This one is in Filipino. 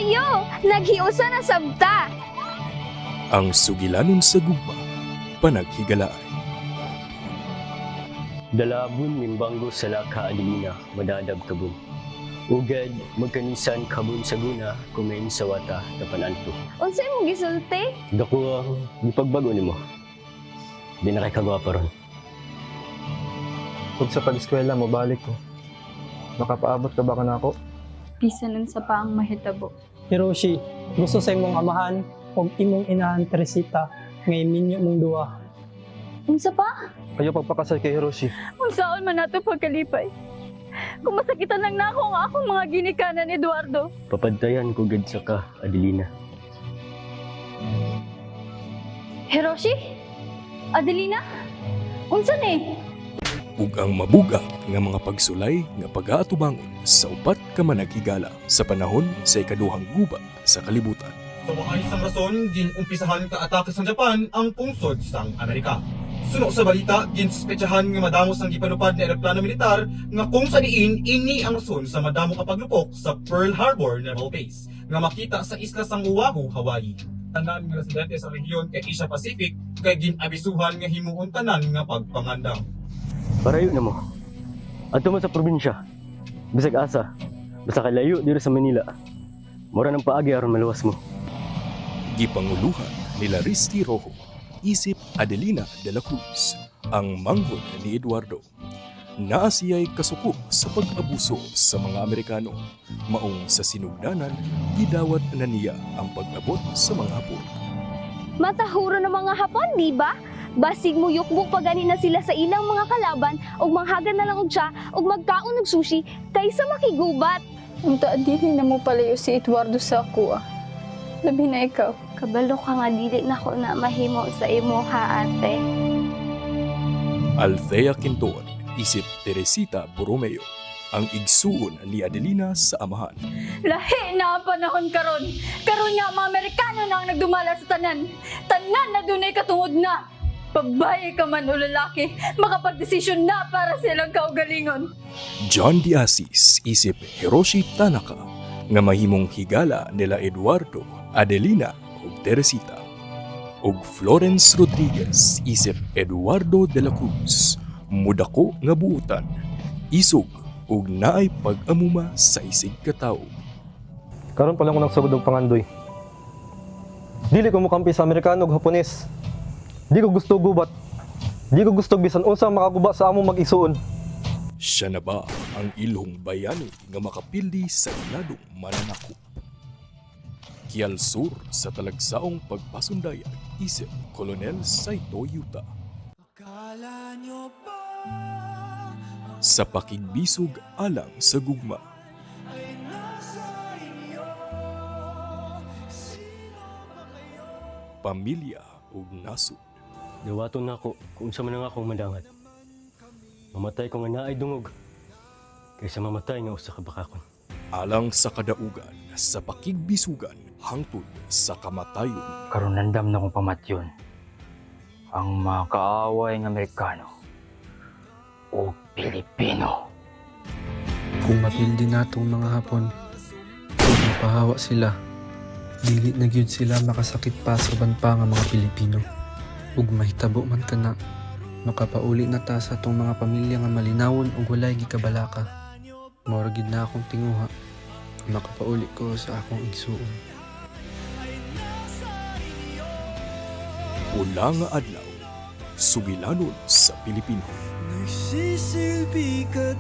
Ayo, naghiusa na sabta. Ang sugilanon sa gugma, panaghigalaan. Dalabon mimbanggo sa laka Adelina, madadab kabun. Ugad magkanisan kabun sa guna, kumain sa wata tapananto. Unsay mo gisulti? Dako ang gipagbago nimo. Di na kay kagwapa ron. Kung sa pag-eskwela mo, balik ko. Makapaabot ka ba ka na ako? Bisan nun sa paang mahitabo. Hiroshi, gusto sa imong amahan o imong inahan Teresita ngay minyo mong duwa. Unsa pa? Kayo pagpakasal kay Hiroshi. Unsaon man nato pagkalipay? Kung masakitan lang na ako ang akong mga ginikanan, Eduardo. Papadtayan ko gad sa ka, Adelina. Hiroshi? Adelina? Unsa ni? Ug ang mabuga nga mga pagsulay nga pag-aatubangon sa upat ka managhigala sa panahon sa ikaduhang guba sa kalibutan. Sa maayos ang rason, ginumpisahan ka atake sa Japan ang pungsod sang Amerika. Suno sa balita, ginsuspetsahan nga madamos ang gipanupad na eroplano militar nga kung sa diin ini ang rason sa madamo kapaglupok sa Pearl Harbor Naval Base nga makita sa isla sang Oahu, Hawaii. Tanan nga residente sa rehiyon kay Asia Pacific kay ginabisuhan nga himuon tanan nga pagpangandam. Parayo na mo. Adto mo sa probinsya. Bisag asa. Basta kay layo diri sa Manila. Mura ng paagi aron maluwas mo. Gipanguluhan nila Risty Rojo, isip Adelina de la Cruz, ang manghod ni Eduardo. Naa siya'y kasukop sa pag-abuso sa mga Amerikano. Maong sa sinugdanan, gidawat na niya ang pag-abot sa mga Hapon. Matahuro ng mga Hapon, di ba? Basig mo yukbuk pa gani na sila sa ilang mga kalaban ug manghagan na lang og siya ug magkaon og sushi kaysa makigubat. Unta dili na mo palayo si Eduardo sa ako ah. Labi na ikaw. Kabalo ka nga dili na ko na mahimo sa imo ha, ate. Althea Quinton, isip Teresita Borromeo, ang igsuon ni Adelina sa amahan. Lahi na ang panahon karon. Karon nga mga Amerikano na ang nagdumala sa tanan. Tanan na dunay katungod na. Babae ka man o lalaki, makapagdesisyon na para silang kaugalingon. John de Assis, isip Hiroshi Tanaka, nga mahimong higala nila Eduardo, Adelina ug Teresita. Ug Florence Rodriguez, isip Eduardo de la Cruz, mudako nga buutan, isog ug naay pag-amuma sa isig katawo. Karon pa lang ko nagsugod og pangandoy. Dili ko mukampi sa Amerikano ug Hapones. Di ko gusto gubat. Di ko gusto bisan unsa makaguba sa among mag-igsuon. Siya na ba ang ilhong bayani nga makapildi sa iladong mananako? Kialsur sa talagsaong pagpasundayag, isip Colonel Saito Yuta. Sa pakigbisog alang sa gugma. Pamilya ug nasod. Dawaton na ako kung sa man akong madangat. Mamatay ko nga naay dungog. Kaysa mamatay nga usa ka bakakon. Alang sa kadaugan, sa pakigbisugan, hangtod sa kamatayon. Karon nandam na kong pamatyon ang mga kaaway ng Amerikano o Pilipino. Kung mapildi natong mga Hapon, kung mapahawa sila, dili na gyud sila makasakit pa sa uban pa nga mga Pilipino. Ug mahitabo man kana, makapauli na ta sa atong mga pamilya nga malinawon ug walay gikabalaka. Mao ra gyud na akong tinguha, makapauli ko sa akong igsuon. Ula nga adlaw, sugilanon sa Pilipino. Nagsisilbi ka